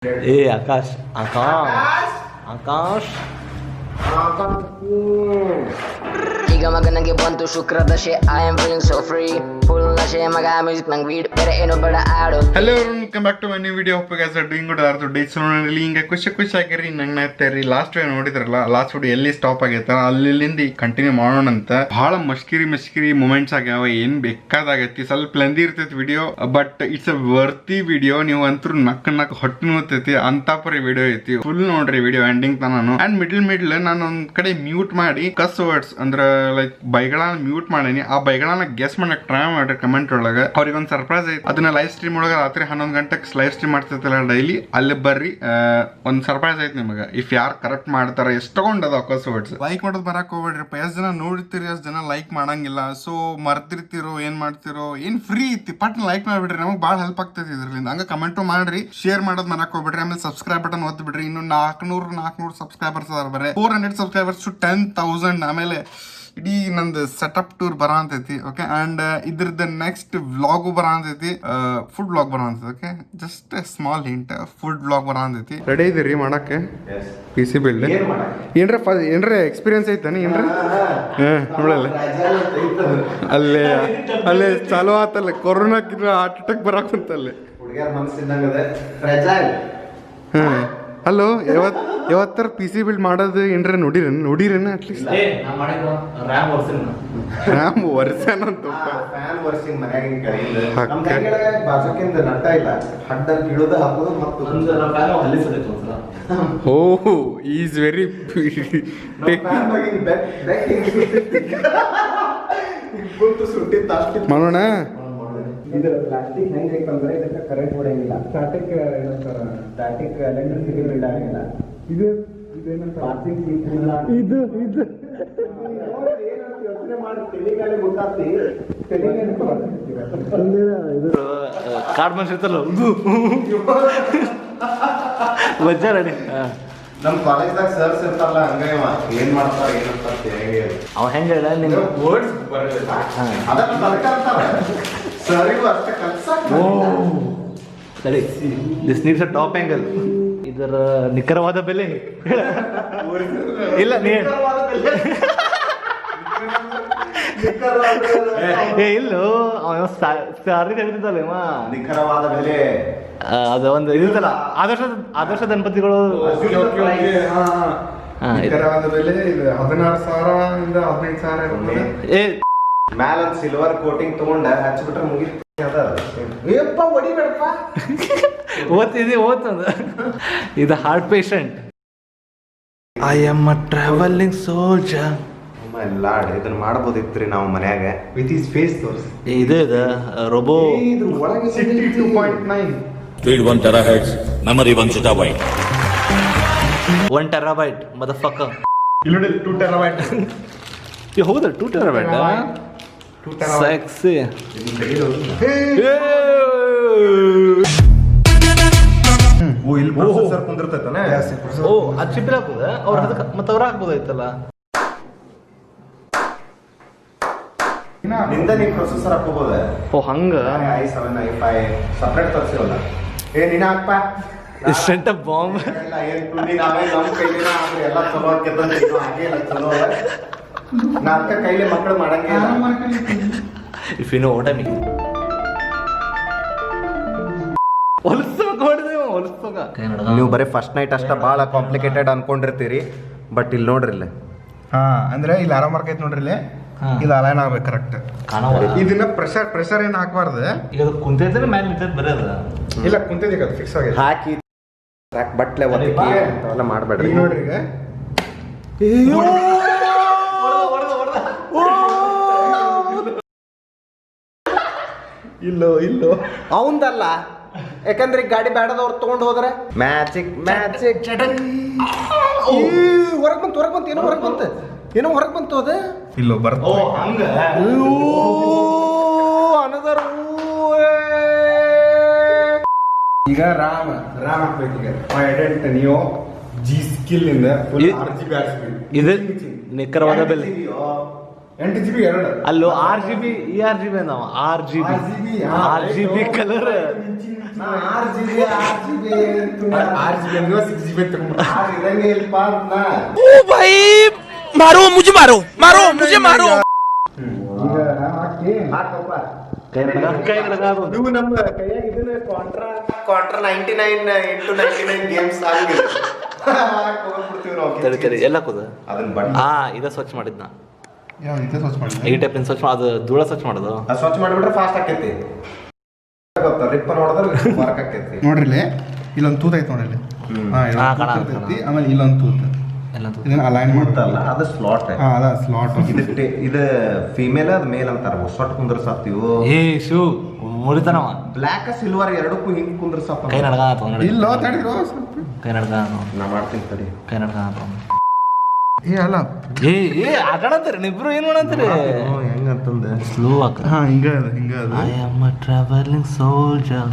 ಏ ಆಕಾಶ್ ಆಕಾಶ್ ಆಕಾಶ್ ಈಗ ಮಗ ನಂಗೆ ಬಂತು ಶುಕ್ರ ದಶೆ I am feeling so free full ನಶೆ ಮಗ ಮ್ಯೂಸಿಕ್ ನಂಗೆ ವೀಡ್ ಬೇರೆ ಏನು ಬೇಡ ಆಡು. Hello welcome back to my new video. Hope guys are doing good. ಆರ್ ಡೇಸ್ ನೋಡಲಿ ಹಿಂಗೆ ಖುಷಿ ಆಗಿರಿ ನಂಗೆ ನಾಯ್ತಾರಿ. ಲಾಸ್ಟ್ ನೋಡಿದ್ರಲ್ಲ, ಲಾಸ್ಟ್ ವಿಡಿಯೋ ಎಲ್ಲಿ ಸ್ಟಾಪ್ ಆಗೈತ ಅಲ್ಲಿಂದ ಕಂಟಿನ್ಯೂ ಮಾಡೋಣ ಅಂತ. ಬಹಳ ಮಸ್ಕಿರಿ ಮೂಮೆಂಟ್ಸ್ ಆಗ್ಯಾವ. ಏನ್ ಬೇಕಾದಾಗೈತಿ, ಸ್ವಲ್ಪ ಲೆಂದಿ ಇರ್ತೈತಿ video, but it's a worthy video. ನೀವು ಅಂತೂ ನಕ್ ಹೊಟ್ಟೆ ನೋತೈತಿ ಅಂತಾಪರಿ ವಿಡಿಯೋ ಐತಿ. ಫುಲ್ ನೋಡ್ರಿ ವಿಡಿಯೋ ಎಂಡಿಂಗ್ ತನಾನು. ಅಂಡ್ ಮಿಡ್ಲ್ ನಾನು ಒಂದ್ ಕಡೆ ಮ್ಯೂಟ್ ಮಾಡಿ ಕಸ್ ವರ್ಡ್ಸ್ ಅಂದ್ರ ಲೈಕ್ ಬೈಗಳನ್ನ ಮ್ಯೂಟ್ ಮಾಡೀನಿ. ಆ ಬೈಗಳನ್ನ ಗೆಸ್ ಮಾಡಕ್ ಟ್ರೈ ಮಾಡ್ರಿ ಕಮೆಂಟ್ ಒಳಗ. ಅವ್ರಿಗೆ ಒಂದ್ ಸರ್ಪ್ರೈಸ್ ಐತಿ. ಅದನ್ನ ಲೈವ್ ಸ್ಟ್ರೀಮ್ ಒಳಗ ರಾತ್ರಿ 11 ಗಂಟೆಗೆ ಲೈವ್ ಸ್ಟ್ರೀಮ್ ಮಾಡ್ತಿರ್ತಲ್ಲ ಡೈಲಿ, ಅಲ್ಲಿ ಬರ್ರಿ. ಒಂದ್ ಸರ್ಪ್ರೈಸ್ ಐತಿ ನಿಮಗೆ. ಇಫ್ ಯಾರು ಕರೆಕ್ಟ್ ಮಾಡ್ತಾರ ಎಷ್ಟು ತಗೊಂಡದ ಕಸ್ ವರ್ಡ್ಸ್. ಲೈಕ್ ಮಾಡೋದು ಬರಕ್ ಹೋಗ್ಬೇಡ್ರಿಪ್ಪ. ಎಷ್ಟ್ ಜನ ನೋಡ್ತಿರಿ, ಎಷ್ಟ್ ಜನ ಲೈಕ್ ಮಾಡಂಗಿಲ್ಲ. ಸೊ ಮರ್ತಿರ್ತಿರೋ ಏನ್ ಮಾಡ್ತಿರೋ, ಏನ್ ಫ್ರೀ ಐತಿ ಪಟ್ ಲೈಕ್ ಮಾಡ್ಬಿಡ್ರಿ. ನಮಗ್ ಬಾಳ ಹೆಲ್ಪ್ ಆಗ್ತೈತಿ ಇದ್ರಲಿಂದ. ಹಂಗ ಕಮೆಂಟು ಮಾಡ್ರಿ, ಶೇರ್ ಮಾಡೋದ್ ಮರಕ್ ಹೋಗ್ಬಿಡ್ರಿ. ಆಮೇಲೆ ಸಬ್ಸ್ಕ್ರೈಬ್ ಬಟನ್ ಒತ್ತಿ ಬಿಡ್ರಿ. ಇನ್ನು 400 ಸಬ್ಸ್ಕ್ರೈಬರ್ಸ್ ಅದಾರ. ಬರೇ 400 ಸಬ್ಸ್ಕ್ರೈಬರ್ಸ್ ಟು 10,000. ಆಮೇಲೆ ಇಡೀ ನಂದು ಸೆಟಪ್ ಟೂರ್ ಬರ ಅಂತೈತಿ. ಓಕೆ, ಅಂಡ್ ಇದ್ರದ್ದು ನೆಕ್ಸ್ಟ್ ವ್ಲಾಗು ಬರ ಅಂತೈತಿ. ಫುಡ್ ವ್ಲಾಗ್ ಬರ ಅಂತೈತಿ. Okay, just small hint, food vlog ಬರ ಅಂತೈತಿ. ರೆಡಿ ಇದೀರಿ ಮಾಡಕ್ಕೆ PC ಬಿಲ್ಡ್? ಏನ್ರ ಎಕ್ಸ್ಪೀರಿಯನ್ಸ್ ಐತಾನೆ ಏನ್ರ? ನೋಡಲ್ಲ ಅಲ್ಲೇ ಚಾಲು ಆತಲ್ಲ ಕೊರೋನಾಕ್ಕಿಂತ ಹಾರ್ಟ್ ಅಟ್ಯಾಕ್ ಬರಾಕಂತಲ್ಲೇ. ಹಲೋ, ಯಾವತ್ತರ PC ಬಿಲ್ಡ್ ಮಾಡೋದು ಏನ್ರ ನೋಡಿರೇನ? ಅಟ್ಲೀಸ್ಟ್ ರ್ಯಾಮ್ ವರ್ಷನಂತ ಓಹ್, ಈಸ್ ವೆರಿ ಮಾಡೋಣ. ಇದು ಪ್ಲಾಸ್ಟಿಕ್ ಹೆಂಗೈತಂದ್ರೆ ಇದಕ್ಕೆ ಕರೆಂಟ್ ಹೊಡೆಯಂಗಿಲ್ಲ. ಸ್ಟಾಟಿಕ್ ಏನಂತಾರ, ಸ್ಟಾಟಿಕ್ ಎಲೆಕ್ಟ್ರಿಸಿಟಿ ಬಿಲ್ಡ್ ಆಗಿಲ್ಲ. ಇದೇನಂತ ಚಾರ್ಜಿಂಗ್ ಇದು ಯೋಚನೆ ಮಾಡಿ ತೆಲಿಗಾಲಿ ಗೊತ್ತಾಗ್ತಿ. Card ಮನ್ಸಿರ್ತಲ್ಲ ವಜ್ಜ ready. ನಮ್ ಕಾಲೇಜ್ದಾಗ ಸರ್ಸ್ ಇರ್ತಾರಲ್ಲ, ಹಂಗವ ಏನ್ ಮಾಡ್ತಾರ ಏನಂತ ಅವ ಹೆಂಗ ಹೇಳ ನಿಮ್ಗೆ ವರ್ಡ್ಸ್ ಬರಲಿಲ್ಲ. ಅದನ್ನ ತರ್ಕಾರ್ತಾರ ಸರಿಗೂ ಅಷ್ಟೇ ಕಲ್ಸಾಕ. ಸರಿ, this needs a top angle. ಇದರ ನಿಖರವಾದ ಬೆಲೆ ಇಲ್ಲ ನೀ ಇಲ್ಲೋ ಸಾರಿ ತೆಗೆದಿದ್ದಲ್ಲ ನಿಖರವಾದ ಬೆಲೆ. ಅದು ಒಂದು ಇದಿರ್ತಲ್ಲ, ಆದರ್ಶ ದಂಪತಿಗಳು. ನಿಖರವಾದ ಬೆಲೆ 16,000 ಇಂದ 15,000. ಏ ಮ್ಯಾಲ ಒಂದು ಸಿಲ್ವರ್ ಕೋಟಿಂಗ್ ತಗೊಂಡ ಹಚ್ಚಿಬಿಟ್ರೆ ಮುಗಿತು. ಹೊಡಿಬೇಡಪ್ಪ. ಓದ್ತದ ಇದು heart patient. I am a travelling soldier. ಇದನ್ನ ಮಾಡಬಹುದಿತ್ರಿ ನಾವು ಮನ್ಯಾಗ ವಿತ್ ಈಸ್ ಫೇಸ್ ತೋರಿಸಿ. ಇದು ರೋಬೋ. ಇದ್ರ ಒಳಗೆ 2.9 Speed 1 terahertz, memory 1 zettabyte. 1 terabyte, motherfucker. ಇಲ್ಲಿ 2 terabyte. ಇದು ಹೌದಾ 2 terabyte? 2 terabyte. Sexy. ಓ, ಇಲ್ಲಿ ಪ್ರೊಸೆಸರ್ ಕುಂದಿರ್ತೈತನ? ಓ, ಅದು ಚಿಪ್ ಹಾಕುದ ಅವ್ರ ಅದಕ್ಕೆ ಮತ್ತೆ ಅವ್ರ ಹಾಕ್ಬೋದಾಯ್ತಲ್ಲ. ನಿಂದ ನೀ ಪ್ರೊಸೆಸರ್ ಹಾಕೋಬೋದ? ಓ ಹಂಗ. i7 i5 separate ತರ್ಸಿವಲ್ಲ. ನೀನ ಹಾಕ್ಪ. ಇಷ್ಟಂಟ ಬಾಂಬ್ ಎಲ್ಲ ಏನ್ ಕುಂದಿ ನಾವೇ ನಮ್ಮ ಕೈಲಿನ ಆದ್ರೆ ಎಲ್ಲ ಚಲೋ ಆಗ್ತದಂತ. ಇದು ಹಾಗೆ ಇಲ್ಲ ಚಲೋ. ನಾಲ್ಕ ಕೈಲಿ ಮಕ್ಕಳು ಮಾಡಂಗೆ ಇಲ್ಲ. If you know what I mean. ನೀವು ಬರೀ ಫಸ್ಟ್ ನೈಟ್ ಅಷ್ಟ ಭಾಳ ಕಾಂಪ್ಲಿಕೇಟೆಡ್ ಅನ್ಕೊಂಡಿರ್ತೀರಿ, ಬಟ್ ಇಲ್ಲಿ ನೋಡ್ರಿ ಇಲ್ಲಿ. ಅಂದ್ರೆ ಇಲ್ಲಿ ಆರಾಮ್ ಐತಿ ನೋಡ್ರಿ. ಇಲ್ಲಿ ಇದು ಅಲೈನ್ ಆಗ್ಬೇಕು ಕರೆಕ್ಟ್. ಇದನ್ನ ಪ್ರೆಷರ್ ಏನ್ ಹಾಕ್ಬಾರ್ದು. ಈಗ ಕುಂತೈತೆ ಮೇಲೆ ನಿಂತೈತೆ ಬರೀ ಅದ. ಇಲ್ಲ ಕುಂತೈತಿ ಅದು ಫಿಕ್ಸ್ ಆಗಿದೆ. ಹಾಕಿ ಬಟ್ಲೆ ಎಲ್ಲ ಮಾಡ್ಬೇಡ್ರಿ. ನೋಡ್ರಿ ಈಗ ಇಲ್ಲೋ ಅವಂದಲ್ಲ, ಯಾಕಂದ್ರೆ ಗಾಡಿ ಬೇಡದವ್ರು ತಗೊಂಡು ಹೋದ್ರೆ ಮ್ಯಾಜಿಕ್ ಏನೋ ಹೊರಗೆ ಬಂತು ಅದ. ಇಲ್ಲೋ ಬರ್ತ ಈಗ ರಾಮ್ ಹಾಕ್ಬೇಕು. ಈಗ ಐಡೆಂಟ್ ನೀವು ಜಿ ಸ್ಕಿಲ್ ಇಂದ ಇದು ನಿಖರವಾದ ಬೆಲೆ. 8GB 2 ಅಲ್ಲೋ 6GB ಈ 6GB ನಾವು 6GB ಕಲರ್ मारो मुझे मारो मारो मुझे मारो ನೀವು ನಮ್ಮ ಕೈಯಾಗ ಇದನ್ನ ಕ್ವಾರ್ಟರ್ 99 into 99 ಗೇಮ್ಸ್ ಆಗಿಲ್ಲ ಎಲ್ಲ ಕೂದ ಅದನ್ನ ಬಣ್ಣ ಇದ ಸ್ವಚ್ಛ ಮಾಡಿದ್ನ ಸ್ವಚ್ಛ ಮಾಡಿ ಈ ಟೈಪಿನ ಸ್ವಚ್ಛ ಅದು ಧೂಳ ಸ್ವಚ್ಛ ಮಾಡೋದು ಸ್ವಚ್ಛ ಮಾಡಿಬಿಟ್ರೆ ಫಾಸ್ಟ್ ಆಕೈತಿ ಗೊತ್ತಾ ರಿಪ್ಪ ನೋಡಿದ್ರೆ ವರ್ಕ್ ಆಕೈತಿ ನೋಡ್ರಿ ಇಲ್ಲೊಂದು ತೂತ್ ಐತೆ ನೋಡ್ರಿ ಆಮೇಲೆ ಇಲ್ಲೊಂದು ತೂತ್ ಇದನ್ನ ಅಲೈನ್ ಮಾಡ್ತಾರಲ್ಲ ಅದು ಸ್ಲಾಟ್ ಅದ ಸ್ಲಾಟ್ ಇದು ಫೀಮೇಲ್ ಅದ್ ಮೇಲ್ ಅಂತಾರ ಸೊಟ್ ಕುಂದ್ರಸಾತೀವು ಶೂ ಮುರಿತಾನವ ಬ್ಲ್ಯಾಕ್ ಸಿಲ್ವರ್ ಎರಡಕ್ಕೂ ಹಿಂಗ್ ಕುಂದ್ರಸಾತ ಕೈ ನಡ್ಗ ಇಲ್ಲ ತಡಿದ್ರು ಕೈ ನಡ್ಗ ನಾ ಮಾಡ್ತೀನಿ ತಡಿ ಕೈ ನಡ್ಗ ಅಲ್ಲ ಆಟಾಡತ್ತೀರಿ ನಿಬ್ರು ಏನ್ ಮಾಡತ್ತೀರಿ ಹೆಂಗಂತಂದ ಸ್ಲೋ ಆಕ ಹಿಂಗ ಅದ I am a travelling soldier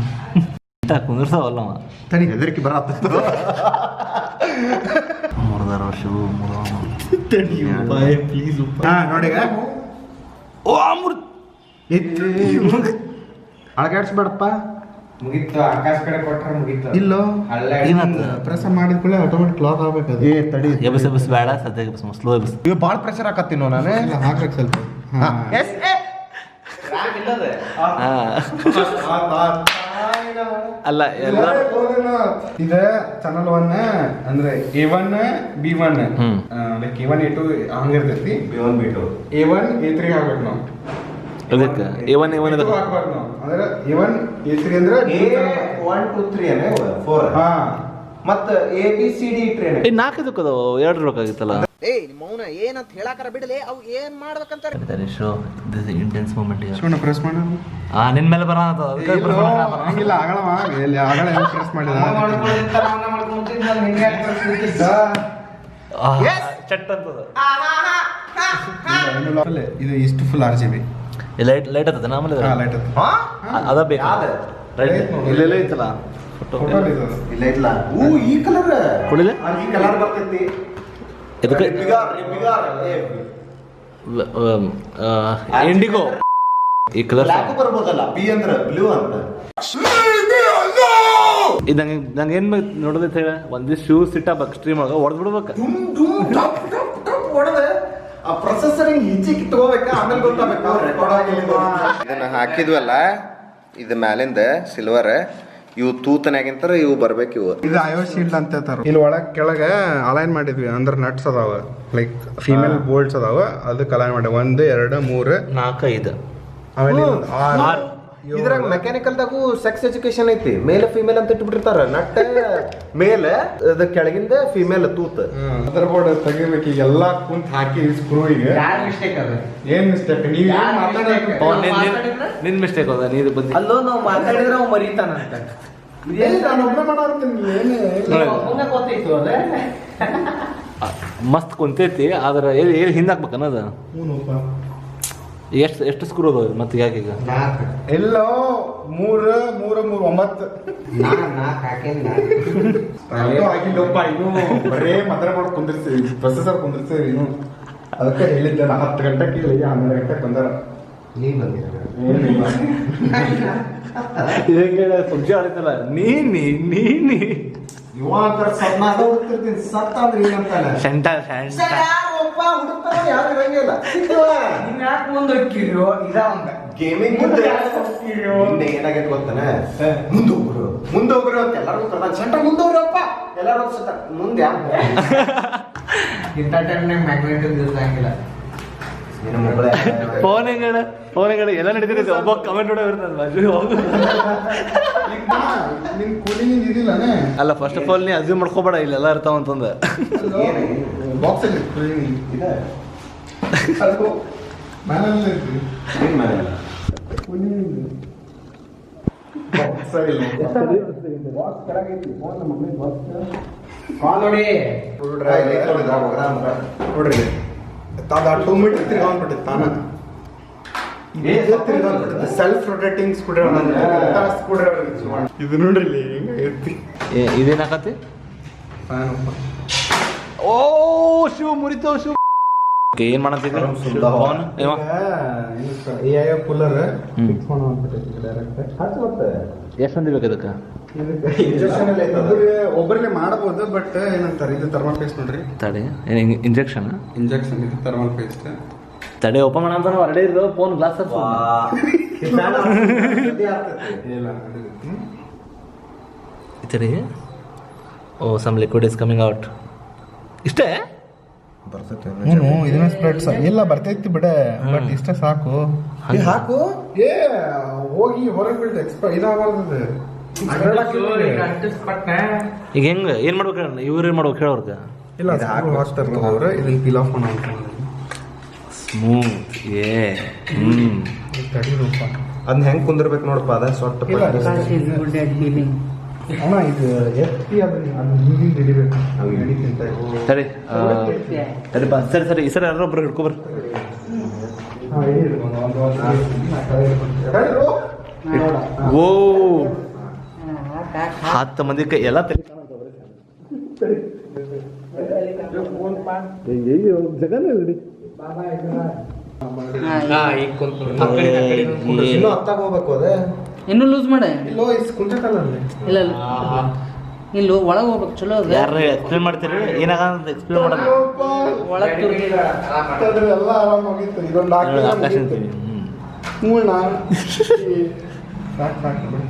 ಕುಂದ್ರಸಾವಲ್ಲವ ತಡಿ ಹೆದರಿಕೆ ಬರತ್ತ ಮುರ್ದಾರ ವರ್ಷ ಪ್ಲೀಸ್ ನೋಡಿ ಓ ಅಮೃತ್ ಅಳಗಾಡ್ಸ್ಬೇಡಪ್ಪ ಮುಗೀತು ಆಕಾಶ ಕಡೆ ಕೊಟ್ರೆ ಮುಗೀತು ಇಲ್ಲೋ ಏನಾತ ಪ್ರೆಸ್ ಮಾಡಿದ್ಕೊಳ್ಳೆ ಆಟೋಮೆಟಿಕ್ ಲಾಕ್ ಆಗ್ಬೇಕು ಅದು ತಡಿ ಎಬ್ಬಿಸ್ ಬೇಡ ಸದ್ಯ ಸ್ಲೋ ಎಬ್ಬಿಸ್ ಇವ್ ಭಾಳ ಪ್ರೆಷರ್ ಹಾಕತ್ತೀನೋ ನಾನು ಹಾಕ್ಬೇಕು ಸ್ವಲ್ಪ ಅಲ್ಲ ಎಲ್ಲ ಇದ ಚಾನಲ್ 1 ಅಂದ್ರೆ A1 B1 like A1 A2 ಹಂಗಿರ್ತೈತಿ B1 B2 A1 A3 ಹಾಕ್ಬೇಕು ನಾವು ಅದಕ್ಕೆ A1 A2 ಹಾಕ್ಬೇಕು ನಾವು ಅಂದ್ರೆ A1 A3 ಅಂದ್ರೆ 1 2 3 ಅನೇ 4 ಹಾ ಮತ್ತ ABCD ಟ್ರೇನ್ ನಾಲ್ಕು ಇದಕ್ಕದವು ಎರಡು ಬೇಕಾಗಿತ್ತಲ್ಲ ಏಯ್ ನಿಮ್ಮ ಮೌನ ಏನಂತ ಹೇಳಾಕರ ಬಿಡಲೆ ಅವು ಏನ್ ಮಾಡ್ಬೇಕಂತ show this intense moment Shivanna press ಮಾಡ ನಿನ್ ಮೇಲೆ ಬರ ಹಂಗಿಲ್ಲ ಆಗಳವ ಎಲ್ಲಿ ಆಗಳ ಹೆಂಗ್ ಪ್ರೆಸ್ ಮಾಡಿದ ಚಟ್ ಅಂತದ ಇದು ಇಷ್ಟು ಫುಲ್ RGB ಲೈಟ್ ಲೈಟ್ ಅದ ಆಮೇಲೆ ಲೈಟ್ ಅದ ಬೇಕು ರೈಟ್ ಇಲ್ಲೆಲ್ಲ ಐತಲ್ಲ ಫೋಟೋ ಇಲ್ಲ ಇಲ್ಲ ಈ ಕಲರ್ ಕೊಡಿಲ್ಲ ಈ ಕಲರ್ ಬರ್ತೈತಿ ಇದಕ್ಕೆ ಇಂಡಿಗೋ ಈ ಕಲರ್ ಬ್ಲ್ಯಾಕ್ ಬರ್ಬೋದಲ್ಲ ಬಿ ಅಂದ್ರೆ ಬ್ಲೂ ಅಂತ ಇದು ನಂಗೆ ಏನ್ ನೋಡೋದೈತೆ ಹೇಳ ಒಂದಿಷ್ಟು ಶೂಸ್ ಸಿಟ್ಟ ಸ್ಟ್ರೀಮ್ ಒಳಗ ಹೊಡೆದ್ ಬಿಡ್ಬೇಕು ಹೊಡೆದ ಆ ಪ್ರೊಸೆಸರಿಂಗ್ ಈಚೆ ಕಿತ್ಕೋಬೇಕ ಆಮೇಲೆ ಗೊತ್ತಾಗಬೇಕು ಇದನ್ನ ಹಾಕಿದ್ವಲ್ಲ ಇದು ಮ್ಯಾಲಿಂದ ಸಿಲ್ವರ್ ಇವು ತೂತನಾಗಿಂತರ ಇವು ಬರ್ಬೇಕು ಇವು ಇದು ಅಯೋ ಶೀಲ್ಡ್ ಅಂತ ಹೇಳ್ತಾರ ಇಲ್ಲಿ ಒಳಗ್ ಕೆಳಗೆ ಅಲೈನ್ ಮಾಡಿದ್ವಿ ಅಂದ್ರೆ ನಟ್ಸ್ ಅದಾವ ಲೈಕ್ ಫೀಮೇಲ್ ಬೋಲ್ಟ್ಸ್ ಅದಾವ ಅದಕ್ಕೆ ಅಲೈನ್ ಮಾಡಿ 1 2 3 4 5 ಆಮೇಲೆ ಇದ್ರಾಗ ಮೆಕ್ಯಾನಿಕಲ್ದಾಗೂ ಸೆಕ್ಸ್ ಎಜುಕೇಶನ್ ಐತಿ ಮೇಲ್ ಫಿಮೇಲ್ ಅಂತ ಇಟ್ಬಿಟ್ಟಿರ್ತಾರ ನಟ್ ಮೇಲೆ ಅದ ಕೆಳಗಿಂದ ಫಿಮೇಲ್ ತೂತ್ ಮದರ್ ಬೋರ್ಡ್ ತೆಗಿಬೇಕು ಈಗ ಎಲ್ಲಾ ಕುಂತ್ ಹಾಕಿ ಸ್ಕ್ರೂ ಈಗ ಯಾರ್ ಮಿಸ್ಟೇಕ್ ಅದ ಏನ್ ಮಿಸ್ಟೇಕ್ ನೀವು ನಿನ್ ಮಿಸ್ಟೇಕ್ ಅದ ನೀರು ಬಂದಿ ಅಲ್ಲೋ ನಾವು ಮಾತಾಡಿದ್ರೆ ಅವ್ ಮರಿತಾನಂತ ನಾನು ಒಬ್ಬನೇ ಮಾಡಾಡ್ತೀನಿ ಏನೇ ಗೊತ್ತೈತು ಅದ ಮಸ್ತ್ ಕುಂತೈತಿ ಆದ್ರೆ ಎಲ್ಲಿ ಹಿಂದಾಕ್ಬೇಕು ಅನ್ನೋದು ಎಷ್ಟು ಸ್ಕ್ರೂ ಅದಾವ ಮತ್ತೆ ಯಾಕೀಗ ಎಲ್ಲೋ 3 3 3 9 ಆಗಿಲ್ಲಪ್ಪ ಇನ್ನು ಬರೇ ಮದರ್ ಬೋರ್ಡ್ ಕುಂದಿರ್ಸಿ ಪ್ರೊಸೆಸರ್ ಕುಂದಿರ್ಸಿ ಇನ್ನು ಅದಕ್ಕೆ ಹೇಳಿದ್ದೆ ನಾ 10 ಗಂಟೆಗೆ ಹೇಳಿ 12 ಗಂಟೆಗೆ ಬಂದಾರ ನೀ ಬಂದಿರ ಸುಜ್ಜಿ ಆಡಿತಲ್ಲ ನೀ ಇವ ಅಂತಾರ ಸತ್ನಾಗ ಹುಡುಕ್ತಿರ್ತೀನಿ ಸತ್ತ ಅಂದ್ರೆ ಏನಂತಾನೆ ಶಂಟ ಯಾರೊಬ್ಬ ಹುಡುಕ್ತಾರ ಯಾರು ಇರಂಗಿಲ್ಲ ನೀವ್ ಯಾಕೆ ಮುಂದೆ ಹೋಗ್ತೀರೋ ಇದ ಒಂದ ಗೇಮಿಂಗ್ ಮುಂದೆ ಏನಾಗೈತೆ ಗೊತ್ತಾನೆ ಮುಂದೋಗ್ರು ಅಂತ ಎಲ್ಲರಿಗೂ ಕರ್ದ ಸೆಂಟ ಮುಂದೋಗ್ರಪ್ಪ ಎಲ್ಲರೂ ಸತ್ತ ಮುಂದೆ ಇಂಥ ಟೈಮ್ನಾಗ ಮ್ಯಾಗ್ನೆಟಿಕ್ ಯೂಸ್ ಆಗಿಲ್ಲ ಫೋನ್ ಹೆಂಗಡ ಎಲ್ಲ ನಡೀತಿರ್ತೈತೆ ಒಬ್ಬ ಕಮೆಂಟ್ ನೋಡೋ ನಿಮ್ ಕೂಲಿಂಗ್ ಇದಿಲ್ಲನೇ ಅಲ್ಲ ಫಸ್ಟ್ ಆಫ್ ಆಲ್ ನೀ ಅಸ್ಯೂಮ್ ಮಾಡ್ಕೋಬೇಡ ಇಲ್ಲೆಲ್ಲ ಇರ್ತಾವ ಅಂತಂದ ಬಾಕ್ಸ್ ಅಲ್ಲಿ ಕೂಲಿಂಗ್ ಇದೆ ಅದು ಮ್ಯಾನಲ್ ಐತಿ ಏನ್ ಮಾಡಲ್ಲ ಕೂಲಿಂಗ್ ಬಾಕ್ಸ್ ಇಲ್ಲ ಬಾಕ್ಸ್ ಕೆಳಗೈತಿ ಫೋನ್ ನಮ್ಮ ಮಮ್ಮಿ ಬಾಕ್ಸ್ ಕಾಲ್ ನೋಡಿ ನೋಡ್ರಿ ತಾದ 2 ಮೀಟರ್ ತಿರ್ಗಾಡ್ಬಿಟ್ಟಿತ್ತು ತಾನ ಸೆಲ್ಫ್ ರೊಟೇಟಿಂಗ್ ಸ್ಕ್ರೂಡ್ರೈವರ್ ಇದು ನೋಡ್ರಿ ಹೆಂಗೈತಿ ಇದೇನಾಕತಿ ಓ ಶಿವ ಮುರಿತೋ ಶಿವ ಏನ್ ಮಾಡಂತಿದ್ದೆ ಫೋನ್ ಎಐ ಕೂಲರ್ ಫಿಕ್ಸ್ ಮಾಡೋಣ ಡೈರೆಕ್ಟ್ ಎಷ್ಟು ಮಂದಿ ಬೇಕು ಅದಕ್ಕೆ? ಒಬ್ಬರಿಗೆ ಮಾಡಬಹುದು, ಬಟ್ ಏನಂತಾರೆ ಇದು ಥರ್ಮಲ್ ಪೇಸ್ಟ್ ನೋಡ್ರಿ. ತಡೆ ಏನು ಇಂಜೆಕ್ಷನ್ ಇದು ಥರ್ಮಲ್ ಪೇಸ್ಟ್. ತಡೆ ಓಪನ್ ಮಾಡೋಣ ಹೊರಡೆ ಇರೋ ಫೋನ್ ಗ್ಲಾಸ್ ತಡೆ. Oh some liquid is coming out. ಇಷ್ಟೇ ಇದನ್ನ ಸ್ಪ್ರೆಡ್ ಎಲ್ಲ ಬರ್ತೈತಿ ಬಿಡ, ಬಟ್ ಇಷ್ಟ ಸಾಕು. ಹಾಕು ಹೋಗಿ ಹೊರಗೆ ಬಿಡ್ತು ಇದಾಗಬಾರ್ದು. ಈಗ ಹೆಂಗ ಏನ್ ಮಾಡ್ಬೇಕು? ಇವ್ರು ಏನ್ ಮಾಡ್ಬೇಕು ಹೇಳೋರ್ಗ? ಇಲ್ಲ ಹಾಕ್ತಾರೆ ಇದನ್ನ ಪೀಲ್ ಆಫ್ ಮಾಡೋಣ. ಸ್ಮೂತ್ ಅದನ್ನ ಹೆಂಗ್ ಕುಂದಿರ್ಬೇಕು ನೋಡಪ್ಪ. ಅದ ಸೊಟ್ಟ ಅಣ್ಣ ಇದು ಎತ್ತಿ ಅದನ್ನ ಹಿಡಿಬೇಕು. ಸರಿ ಸರಿಪಾ, ಸರಿ ಸರಿ ಈ ಸರಿ ಯಾರೊಬ್ರು ಹಿಡ್ಕೊಬರ್ರಿ. ಓ 10 ಮಂದಿ ಕೈ ಎಲ್ಲ ಇನ್ನೂ ಹತ್ತಾಗ ಹೋಗ್ಬೇಕು. ಅದೇ ಇನ್ನೂ ಲೂಸ್ ಮಾಡೆ. ಇಲ್ಲೋ ಕುಂಚಕಲ್ಲಲ್ಲಿ ಇಲ್ಲ ಇಲ್ಲ ಒಳಗೆ ಹೋಗ್ಬೇಕು. ಚಲೋ ಅದ. ಯಾರು ಎಕ್ಸ್ಪ್ಲೇನ್ ಮಾಡ್ತೀರಿ? ಏನಾಗ ಎಕ್ಸ್ಪ್ಲೇನ್ ಮಾಡೋಣ. ಒಳಗೆ ಎಲ್ಲ ಆರಾಮಾಗಿತ್ತು. ಇದೊಂದು ಆಕಾಶ ಅಂತೀವಿ.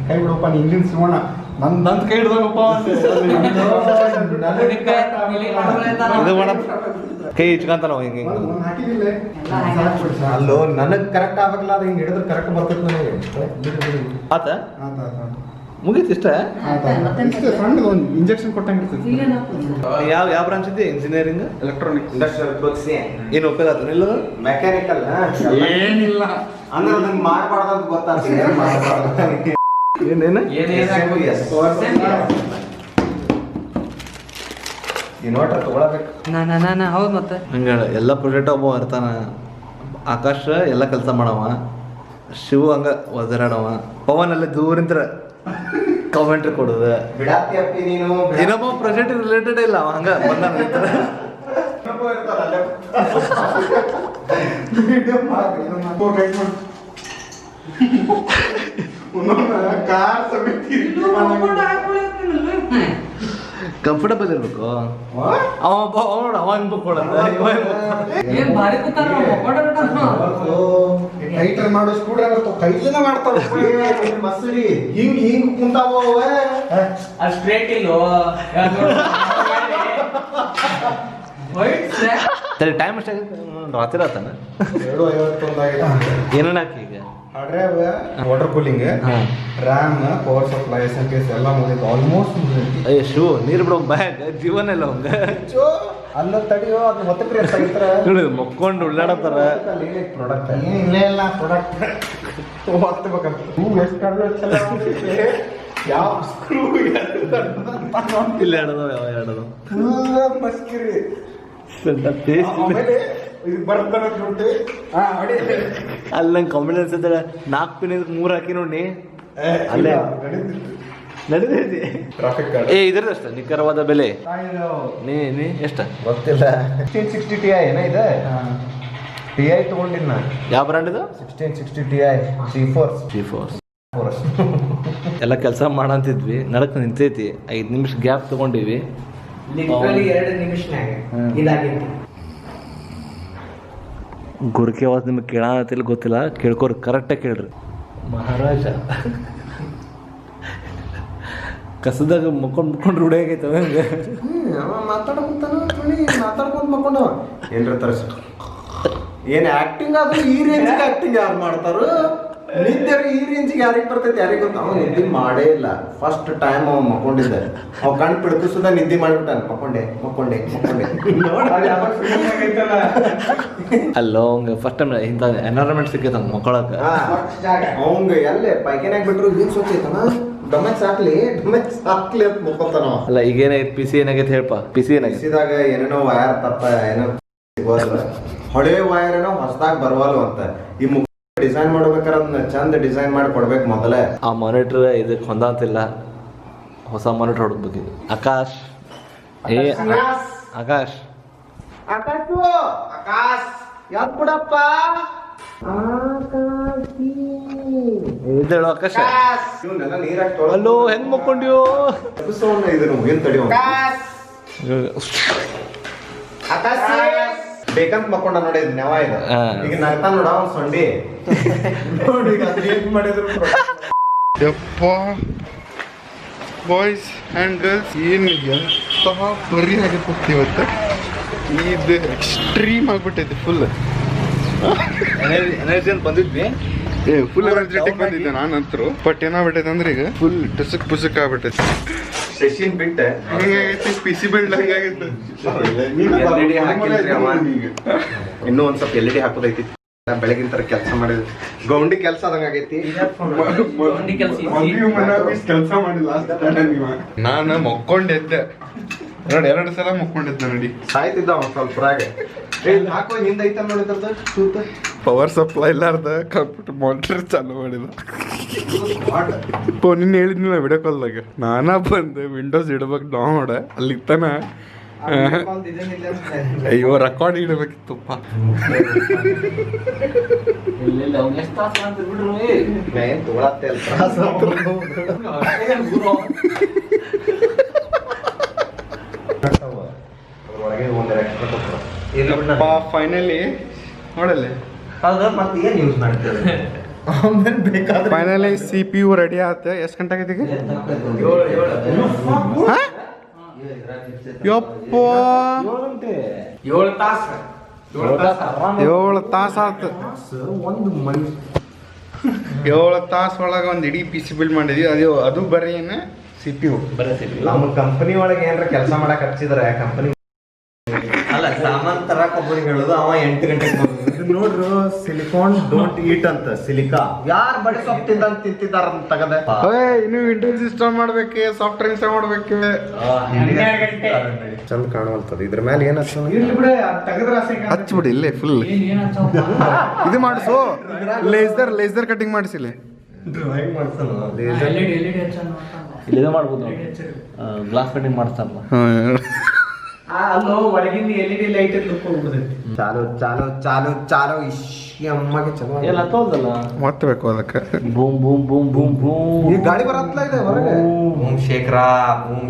ಕೈ ಬಿಡಪ್ಪ, ನೀ ಇಂಜಿನ್ ಸಿಗೋಣ. ನಂದು ಕೈ ಹಿಡ್ದಪ್ಪ ಇದು ಮಾಡಪ್ಪ, ಕೈ ಇಚ್ಕಂತ ನಾವು ಹಿಂಗೆ ಹಾಕಿದಿಲ್ಲ. ಅಲ್ಲೋ ನನಗ್ ಕರೆಕ್ಟ್ ಆಗ್ಬೇಕಲ್ಲ. ಅದು ಹಿಂಗೆ ಹಿಡಿದ್ರೆ ಕರೆಕ್ಟ್ ಬರ್ತೈತೆ ನನಗೆ. ಆತ ಮುಗೀತು ಇಷ್ಟ. ಸಣ್ಣದು ಒಂದು ಇಂಜೆಕ್ಷನ್ ಕೊಟ್ಟಂಗೆ ಇರ್ತದೆ. ಯಾವ ಬ್ರಾಂಚ್ ಇದೆ? ಇಂಜಿನಿಯರಿಂಗ್, ಎಲೆಕ್ಟ್ರಾನಿಕ್ಸ್, ಇಂಡಸ್ಟ್ರಿಯಲ್ ಏನು ಉಪಯೋಗ ಆತನ ಇಲ್ಲ? ಮೆಕ್ಯಾನಿಕಲ್ ಏನಿಲ್ಲ ಅಂದ್ರೆ ಅದನ್ನ ಮಾಡಬಾರ್ದು ಅಂತ ಗೊತ್ತಾಗ್ತದೆ. ಏನೇನು ಇನ್ವರ್ಟರ್ ತಗೊಳಬೇಕು. ಹೌದು. ಮತ್ತೆ ಹಂಗ ಎಲ್ಲ ಪ್ರಾಜೆಕ್ಟ್ ಒಬ್ಬ ಇರ್ತಾನ. ಆಕಾಶ ಎಲ್ಲ ಕೆಲಸ ಮಾಡವ, ಶಿವು ಹಂಗ ಒದರಾಡವ, ಪವನ್ ಎಲ್ಲ ದೂರಿಂತ ಕಾಮೆಂಟ್ರಿ ಕೊಡುದ. ಬಿಡಾತಿ ಅಪ್ಪಿ ನೀನು. ಇನ್ನೊಬ್ಬ ಪ್ರಾಜೆಕ್ಟ್ ರಿಲೇಟೆಡ್ ಇಲ್ಲ, ಅವ ಹಂಗ ಬಂದ ಕಂಫರ್ಟಬಲ್ ಇರ್ಬೇಕು. ಅವ ಏನ್ ಭಾರಿ ಕೂತಾರ ಟೈಟರ್ ಮಾಡೋ ಸ್ಕ್ರೂ ಕೈಲಿನ ಮಾಡ್ತಾವ. ಮಸೂರಿ ಹಿಂಗ್ ಹಿಂಗ್ ಕುಂತಾವ. ಸ್ಟ್ರೇಟ್ ಇಲ್ಲೋ. ಸರಿ ಟೈಮ್ ಎಷ್ಟಾಗುತ್ತೆ? ರಾತ್ರಿ ಆತಾನ 2:51 ಏನೇನು ಹಾಕಿ ಈಗ? Water cooling, RAM, power supply, yes ಎಲ್ಲ ಮುಗಿತು. ಆಲ್ಮೋಸ್ಟ್ ಅಯ್ಯ ಶಿವು, ನೀರು ಬಿಡೋ ಬ್ಯಾಗ್ ಜೀವನ ಇಲ್ಲ ಅವಂಗ. ಅಲ್ಲ ತಡಿಯೋ, ಅದನ್ನ ಹೊತ್ತಕ್ರಿ ನೋಡಿ ಮಕ್ಕೊಂಡು ಉಳ್ಳಾಡತ್ತಾರ. ಪ್ರಾಡಕ್ಟ್ ಇಲ್ಲೇ ಇಲ್ಲ ಪ್ರಾಡಕ್ಟ್ ಹೊತ್ತಬೇಕಂತ. ಯಾವ ಸ್ಕ್ರೂ ಇಲ್ಲ ಎರಡದವ, ಯಾವ ಎರಡದವ ಮಸ್ಕಿರಿ ಬರ್ತಾನೆ ನೋಡಿ. ಅಲ್ಲಿ ನಂಗೆ ಕಾಂಬಿನೆನ್ಸ್ ಇದ್ರೆ 4 ಪಿನ್ 3 ಹಾಕಿ ನೋಡಿ ಅಲ್ಲೇ ನಡೀತೈತಿ. ಟ್ರಾಫಿಕ್ ಇದ್ರದ್ದು ಅಷ್ಟ ನಿಖರವಾದ ಬೆಲೆ ನೀ ಎಷ್ಟ ಗೊತ್ತಿಲ್ಲ. 1660 Ti ಏನ ಇದೆ? Ti ತಗೊಂಡಿನ. ಯಾವ ಬ್ರ್ಯಾಂಡ್ ಇದು? 1660 Ti G4. ಎಲ್ಲ ಕೆಲಸ ಮಾಡಂತಿದ್ವಿ, ನಡಕ್ ನಿಂತೈತಿ. 5 ನಿಮಿಷ ಗ್ಯಾಪ್ ತಗೊಂಡಿವಿ. 2 ನಿಮಿಷನಾಗ ಇದಾಗಿತ್ತು. ಗುರ್ಕೆ ಆವಾಜ್ ನಿಮಗೆ ಕೇಳತ್ತಿಲ್ಲ ಗೊತ್ತಿಲ್ಲ, ಕೇಳ್ಕೊರಿ, ಕರೆಕ್ಟಾಗಿ ಕೇಳ್ರಿ. ಮಹಾರಾಜ ಕಸದಾಗ ಮುಕ್ಕೊಂಡು ರೂಢಿ ಆಗೈತವ. ಹಂಗೆ ಮಾತಾಡ್ಕೊಂಡ್ ಮಕ್ಕೊಂಡ ಏನ್ರ ತರಿಸ. ಏನ್ ಆಕ್ಟಿಂಗ್ ಆದ್ರೂ ಈ ರೇಂಜಿಗೆ ಆಕ್ಟಿಂಗ್ ಯಾರು ಮಾಡ್ತಾರ? ನಿದ್ದೆ ಈ ರೇಂಜಿಗೆ ಯಾರಿಗೆ ಬರ್ತೈತಿ ಯಾರಿಗೆ ಗೊತ್ತ. ಅವ ನಿದ್ದೆ ಮಾಡೇ ಇಲ್ಲ. ಫಸ್ಟ್ ಟೈಮ್ ಅವ ಮಕ್ಕೊಂಡಿದ್ದೆ. ಅವ್ ಕಣ್ ಪಿಡ್ಕಿಸುದ ನಿದ್ದೆ ಮಾಡ್ಬಿಟ್ಟಾನ. ಮಕ್ಕೊಂಡೆ ಅಲ್ಲೋ ಅವಂಗ ಫಸ್ಟ್ ಟೈಮ್ ಇಂಥ ಎನ್ವೈರನ್ಮೆಂಟ್ ಸಿಕ್ಕೈತ ಮಕ್ಕಳಕ್ಕ. ಅವಂಗ ಎಲ್ಲೇ ಪೈಕಿನಾಗ ಬಿಟ್ರು ಏನ್ ಸೋಚೈತನ. ಡೊಮೆಕ್ಸ್ ಹಾಕ್ಲಿ ಅಂತ ಮುಕ್ಕೊತಾನ. ಅಲ್ಲ ಈಗ ಏನಾಗೈತಿ? ಪಿ ಸಿ ಏನಾಗೈತೆ ಹೇಳಪ್ಪ. ಪಿ ಸಿ ಬಿಸಿದಾಗ ಏನೇನೋ ವಯರ್ ತಪ್ಪ ಏನೋ ಸಿಗೋಲ್ಲ. ಹಳೆ ವಯರ್ ಏನೋ ಹೊಸದಾಗ ಬರವಲ್ವ ಅಂತ. ಈ ಡಿಸೈನ್ ಮಾಡ್ಬೇಕಾರ ಚಂದ ಡಿಸೈನ್ ಮಾಡಿ ಕೊಡ್ಬೇಕು ಮೊದಲೇ. ಆ ಮಾನಿಟರ್ ಇದಕ್ಕೆ ಹೊಂದಂತಿಲ್ಲ, ಹೊಸ ಮಾನಿಟರ್ ಹೊಡ್ಬೇಕು. ಆಕಾಶ್ ಆಕಾಶ್ ಆಕಾಶ್ ಯಾಕ್ ಬಿಡಪ್ಪ. ಇದ್ದೇಳು ಆಕಾಶ ಇವನ್ನೆಲ್ಲ ನೀರಾಗಿ ತೊಳೆದು ಅಲ್ಲೋ ಹೆಂಗ್ ಮಕ್ಕೊಂಡ್ಯೋ ಇದನ್ನು ಏನ್ ತಡೆಯೋ ಬೇಕಂತ ಮಕ್ಕೊಂಡ ನೋಡಿ ನೆವ ಇದು ಈಗ ನಗ್ತಾ ನೋಡ ಅವ್ನು ಸೊಂಡಿ ನೋಡಿ ಈಗ ಅದ್ ಏನ್ ಮಾಡಿದ್ರು ಯಪ್ಪ ಬಾಯ್ಸ್ ಆ್ಯಂಡ್ ಗರ್ಲ್ಸ್ ಏನು ಎಂತಹ ಬರಿ ಆಗಿತ್ತು ಇವತ್ತು. ಇದು ಎಕ್ಸ್ಟ್ರೀಮ್ ಆಗ್ಬಿಟ್ಟೈತೆ ಫುಲ್. ಎನರ್ಜಿ ಅಂತ ಬಂದಿದ್ವಿ, ಫುಲ್ ಎನರ್ಜೆಟಿಕ್ ಬಂದಿದ್ದೆ ನಾನಂತರು. ಬಟ್ ಏನಾಗ್ಬಿಟ್ಟೈತೆ ಅಂದ್ರೆ ಈಗ ಫುಲ್ ಟುಸುಕ್ ಆಗ್ಬಿಟ್ಟೈತೆ. ಶಶಿನ್ ಬಿಟ್ಟೆ ಹೆಂಗಾಗೈತಿ ಪಿಸಿ ಬಿಲ್ಡ್ ಹಂಗಾಗೈತೆ. ಇನ್ನೂ ಒಂದ್ ಸ್ವಲ್ಪ LED ಹಾಕೋದೈತಿ. ಬೆಳಗಿನ ತರ ಕೆಲಸ ಮಾಡಿದ್ವಿ, ಗೌಂಡಿ ಕೆಲಸ ಆದಂಗ ಆಗೈತಿ. ಕೆಲಸ ಮಾಡಿಲ್ಲ ನಾನು ಮಕ್ಕೊಂಡೆದ್ದೆ ನೋಡಿ, 2 ಸಲ ಮಕ್ಕೊಂಡಿದ್ದೆ ನೋಡಿ. ಸಾಯ್ತಿದ್ದ ಅವ್ನು ಸ್ವಲ್ಪ ಹಾಕೋ ಹಿಂದ ಐತ ನೋಡಿದ್ರದ ತೂತ ಪವರ್ ಸಪ್ಲೈ ಇಲ್ಲಾರ್ದ ಕಂಪ್ಯೂಟರ್ ಮಾನಿಟರ್ ಚಾಲು ಮಾಡಿದ. ನಿನ್ನೆ ಹೇಳಿದ್ನಿಲ್ಲ ವಿಡಿಯೋ ಕಾಲ್ದಾಗ ನಾನಾ ಬಂದೆ ವಿಂಡೋಸ್ ಇಡ್ಬೇಕು ಡೌನ್ ಮಾಡ ಅಲ್ಲಿ ತನ. ಅಯ್ಯೋ ರೆಕಾರ್ಡ್ ಇಡಬೇಕಿತ್ತಪ್ಪ. ಫೈನಲಿ ನೋಡಲ್ಲಿ ಮತ್ತೆ ಏನ್ ಯೂಸ್ ಮಾಡ್ತೇವೆ ಫೈನಲಿ CPU ರೆಡಿ ಆತ. ಎಷ್ಟು ಗಂಟೆ ಆಗೈತಿ? ಯಪ್ಪ 7 ತಾಸು ಆತು. 7 ತಾಸು ಒಳಗೆ ಒಂದು ಇಡೀ PC ಬಿಲ್ಡ್ ಮಾಡಿದ್ವಿ. ಅದು ಬರೀ ಏನು CPU. ನಮ್ಮ ಕಂಪನಿ ಒಳಗೆ ಏನಾರ ಕೆಲಸ ಮಾಡಕ್ ಹಚ್ಚಿದ್ರೆ ಕಂಪನಿ ಅಲ್ಲ ಸಾಮಾನ್ ತರಕ್ ಒಬ್ಬರಿಗೆ ಹೇಳುದು, ಅವ 8 ಗಂಟೆಗೆ ನೋಡ್ರು ಸಿಲಿಕಾನ್ ಡೋಂಟ್ ಈಟ್ ಅಂತ. ಸಿಲಿಕಾ ಯಾರು ಬಡಿ ಸೊಪ್ಪು ತಿಂತಿದ್ದಾರ ಅಂತ ತಗದೆ. ಇನ್ನು ವಿಂಡೋಸ್ ಇನ್ಸ್ಟಾಲ್ ಮಾಡ್ಬೇಕು, ಸಾಫ್ಟ್ವೇರ್ ಇನ್ಸ್ಟಾಲ್ ಮಾಡ್ಬೇಕು. ಚಂದ ಕಾಣುವಂತದ್ದು. ಇದ್ರ ಮೇಲೆ ಏನ್ ಹಚ್ಬಿಡಿ ಇಲ್ಲೇ ಫುಲ್ ಇದು ಮಾಡಿಸು. ಲೇಸರ್ ಕಟಿಂಗ್ ಮಾಡಿಸಿಲ್ಲ. ಡ್ರಾಯಿಂಗ್ ಮಾಡ್ತಾನ ಇಲ್ಲಿದೆ ಮಾಡ್ಬೋದು, ಗ್ಲಾಸ್ ಕಟಿಂಗ್ ಮಾಡ್ತಾರಲ್ಲ. ಒಳಗಿಂದ LED ಲೈಟ್ ಚಾಲು ಚಾಲು ಚಾಲು ಚಾಲು ಅಮ್ಮಗೆ ಚಲೋ ಎಲ್ಲ ಹತ್ತೋದಲ್ಲ, ಒತ್ತಬೇಕು ಅದಕ್ಕೆ. Boom boom boom boom boom. ಈ ಗಾಡಿ ಬರತ್ಲ ಇದೆ ಹೊರಗೆ. ಬೂಮ್ ಶೇಖರ ಬೂಮ್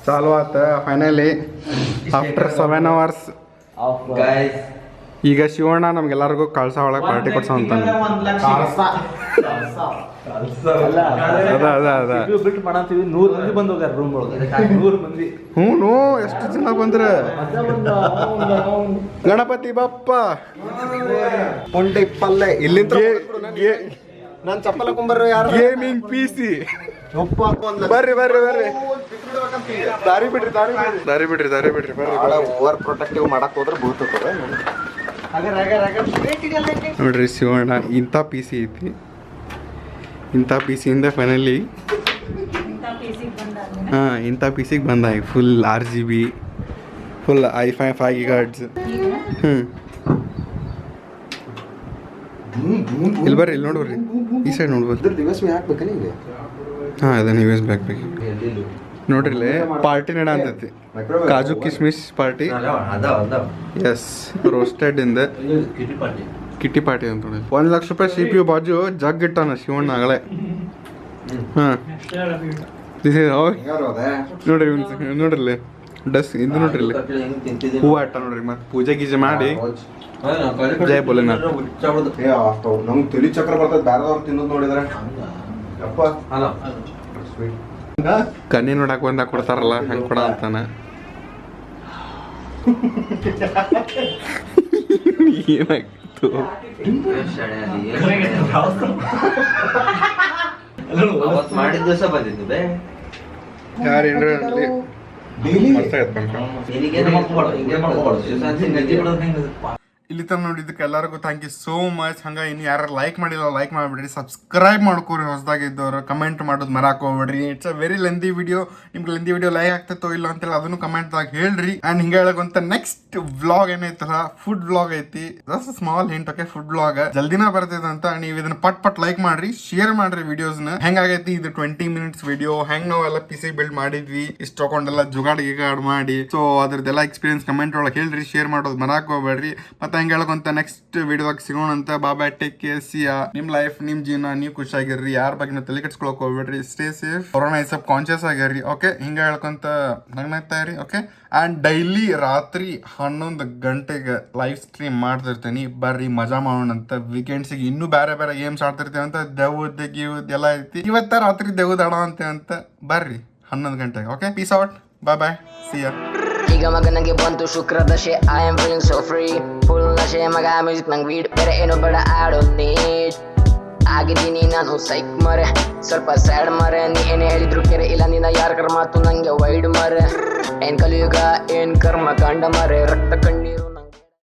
ಚಾಲು ಆತ ಫೈನಲಿ ಆಫ್ಟರ್ 7 hours. ಗೈಸ್ ಈಗ ಶಿವಣ್ಣ ನಮ್ಗೆಲ್ಲರಿಗೂ ಕಳ್ಸ ಒಳಗೆ ಪಾರ್ಟಿ ಕೊಡ್ಸ ಅಂತಾನೆ. ಬಿಟ್ಟು ಮಾಡಂತೀವಿ. 100 ಮಂದಿ ಬಂದು ಹೋಗ್ಯಾರ ರೂಮ್ ಒಳಗೆ. 100 ಮಂದಿ. ಹ್ಞೂ ಎಷ್ಟು ಜನ ಬಂದ್ರೆ. ಗಣಪತಿ ಬಪ್ಪ ಪುಂಡಿ ಪಲ್ಲೆ ಇಲ್ಲಿಂದ ನಾನು ಚಪ್ಪಲ್ ಹಾಕೊಂಡ್ಬರ್ರಿ. ಯಾರು ಗೇಮಿಂಗ್ PC ಉಪ್ಪು ಹಾಕೊಂಡ್ ಬರ್ರಿ ದಾರಿ ಬಿಡ್ರಿ ಬರ್ರಿ. ಓವರ್ ಪ್ರೊಟೆಕ್ಟಿವ್ ಮಾಡಕ್ ಹೋದ್ರೆ ಬೂತದ ನೋಡ್ರಿ ಶಿವಣ್ಣ ಇಂಥ PC ಐತಿ. ಇಂಥ PCಯಿಂದ ಫೈನಲಿ ಇಂಥ PCಗೆ ಬಂದ full RGB full i5 5 GHz. ಇಲ್ಲಿ ಬರ್ರಿ, ಇಲ್ಲಿ ನೋಡ್ಬರ್ರಿ, ಈ ಸೈಡ್ ನೋಡ್ಬರ್ರಿ. ದಿವಸ ಹಾಕ್ಬೇಕಲ್ಲ ಈಗ. ಅದನ್ನ US ಬ್ಯಾಕ್ ನೋಡ್ರಿ ಪಾರ್ಟಿ ನಡ ಅಂತೈತಿ. ಕಾಜು ಕಿಸ್ಮಿಸ್ ಪಾರ್ಟಿ. ಎಸ್ ರೋಸ್ಟೆಡ್ ಇಂದ ಕಿಟ್ಟಿ ಪಾರ್ಟಿ ಅಂತ ನೋಡಿ. 1 ಲಕ್ಷ ರೂಪಾಯಿ CPU ಬಾಜು ಜಗ್ ಇಟ್ಟಾನ ಶಿವಣ್ಣ ಆಗಲೇ. ನೋಡ್ರಿ ಡಸ್ ಇದು ನೋಡ್ರಿ ಹೂವು ಅಟ್ಟ ನೋಡ್ರಿ. ಮತ್ತೆ ಪೂಜೆ ಗೀಜೆ ಮಾಡಿ ಜಯ ಬೋಲೆನಾಥ್. ನಮ್ಗೆ ತಲಿ ಚಕ್ರ ಬರ್ತದೆ ಬೇರೆದವ್ರು ತಿನ್ನೋದು ನೋಡಿದ್ರೆ. ಕನ್ನಿ ನೋಡಕ್ ಬಂದಾಗ ಕೊಡ್ತಾರಲ್ಲ ಹಂಗೆ ಕೊಡ ಅಂತಾನ. ಏನಾಗಿತ್ತು ಮಾಡಿದ ದಿವಸ ಬಂದಿದ್ದೆ. ಯಾರೇನ್ರ ಇಲ್ಲಿ ತನಕ ನೋಡಿದ್ದಕ್ಕೆ ಎಲ್ಲರಿಗೂ ಥ್ಯಾಂಕ್ ಯು ಸೋ ಮಚ್. ಹಂಗೆ ಇನ್ನು ಯಾರು ಲೈಕ್ ಮಾಡಿಲ್ಲ ಲೈಕ್ ಮಾಡಿಬಿಡ್ರಿ, ಸಬ್ಸ್ಕ್ರೈಬ್ ಮಾಡ್ಕೊರಿ. ಹೊಸದಾಗಿ ಇದ್ದವರು ಕಮೆಂಟ್ ಮಾಡೋದು ಮರಾಕ್ ಹೋಗ್ಬೇಡ್ರಿ. It's a very lengthy video. ನಿಮ್ಗೆ ಲೆಂದಿ ವಿಡಿಯೋ ಲೈಕ್ ಆಗ್ತೈತೋ ಇಲ್ಲ ಅಂತೇಳಿ ಅದನ್ನು ಕಮೆಂಟ್ದಾಗ ಹೇಳ್ರಿ. ಆ್ಯಂಡ್ ಹಿಂಗೆ ಹೇಳಕ್ಕಂತ ನೆಕ್ಸ್ಟ್ ವ್ಲಾಗ್ ಏನೈತಲ್ಲ ಫುಡ್ ವ್ಲಾಗ್ ಐತಿ. Just small hint okay. Food vlog ಜಲ್ದಿನ ಬರ್ತೈತೆ ಅಂತ ನೀವು ಇದನ್ನ ಪಟ್ ಲೈಕ್ ಮಾಡ್ರಿ, ಶೇರ್ ಮಾಡ್ರಿ ವಿಡಿಯೋಸ್ನ. ಹೆಂಗಾಗೈತಿ ಇದು 20 minutes ವಿಡಿಯೋ, ಹೆಂಗ್ ನಾವೆಲ್ಲ PC ಬಿಲ್ಡ್ ಮಾಡಿದ್ವಿ, ಇಷ್ಟು ತಗೊಂಡೆಲ್ಲ ಜುಗಾಡ್ ಗಿಗಾಡ್ ಮಾಡಿ. ಸೊ ಅದ್ರದ್ದೆಲ್ಲ ಎಕ್ಸ್ಪೀರಿಯನ್ಸ್ ಕಮೆಂಟ್ ಒಳಗೆ ಹೇಳ್ರಿ, ಶೇರ್ ಮಾಡೋದು ಮರಾಕ್ ಹೋಗ್ಬೇಡ್ರಿ. ಮತ್ತೆ ಹಂಗೆ ಹೇಳ್ಕೊಂತ ನೆಕ್ಸ್ಟ್ ವಿಡಿಯೋದಾಗ ಸಿಗೋಣ ಅಂತ. ಬಾಬಾ ಟೇಕ್ ಕೇರ್, ಸಿಯಾ. ನಿಮ್ ಲೈಫ್ ನಿಮ್ ಜೀವನ ನೀವು ಖುಷಿಯಾಗಿರ್ರಿ, ಯಾರ ಬಗ್ಗೆ ತಲೆ ಕೆಡ್ಸ್ಕೊಳಕ್ ಹೋಗ್ಬೇಡ್ರಿ, ಸ್ಟೇ ಸೇಫ್, ಕೊರೋನಾ ಸ್ವಲ್ಪ ಕಾನ್ಶಿಯಸ್ ಆಗಿರ್ರಿ. ಓಕೆ, ಹಿಂಗೆ ಹೇಳ್ಕೊಂತ ನಗ್ನಾಗ್ತಾ ಇರಿ. ಓಕೆ, ಆ್ಯಂಡ್ ಡೈಲಿ ರಾತ್ರಿ 11 ಗಂಟೆಗೆ ಲೈವ್ ಸ್ಟ್ರೀಮ್ ಮಾಡ್ತಿರ್ತೀನಿ, ಬರ್ರಿ ಮಜಾ ಮಾಡೋಣ ಅಂತ. ವೀಕೆಂಡ್ಸಿಗೆ ಇನ್ನೂ ಬೇರೆ ಬೇರೆ ಗೇಮ್ಸ್ ಆಡ್ತಿರ್ತೀವಿ ಅಂತ, ದೆವ್ವದ ಗೀವ್ದು ಎಲ್ಲ ಐತಿ. ಇವತ್ತ ರಾತ್ರಿ ದೆವ್ವದ ಆಡೋ ಅಂತ ಬರ್ರಿ 11 ಗಂಟೆಗೆ. ಓಕೆ, ಪೀಸ್ ಔಟ್, ಬಾಯ್, ಸಿಯಾ. ಈಗ ಮಗ ನಂಗೆ ಬಂತು ಶುಕ್ರ ದಶೆ, I am feeling so free, full ನಶೆ ಮಗ ಮ್ಯೂಸಿಕ್ ನಂಗೆ ವೀಡ್, ಬೇರೆ ಏನು ಬೇಡ ಆಡೋ ನೀಡ್. ಆಗಿದ್ದೀನಿ ನಾನು ಸೈಕ್ ಮರೆ, ಸ್ವಲ್ಪ ಸ್ಯಾಡ್ ಮರೆ, ನೀ ಏನೇ ಹೇಳಿದ್ರು ಕೆರೆ ಇಲ್ಲ, ನಿನ್ನ ಯಾರ ಮಾತು ನಂಗೆ ವೈಡ್ ಮರೆ. ಏನ್ ಕಲಿಯುಗ ಏನ್ ಕರ್ಮ ಕಾಂಡ ಮರೆ, ರಕ್ತ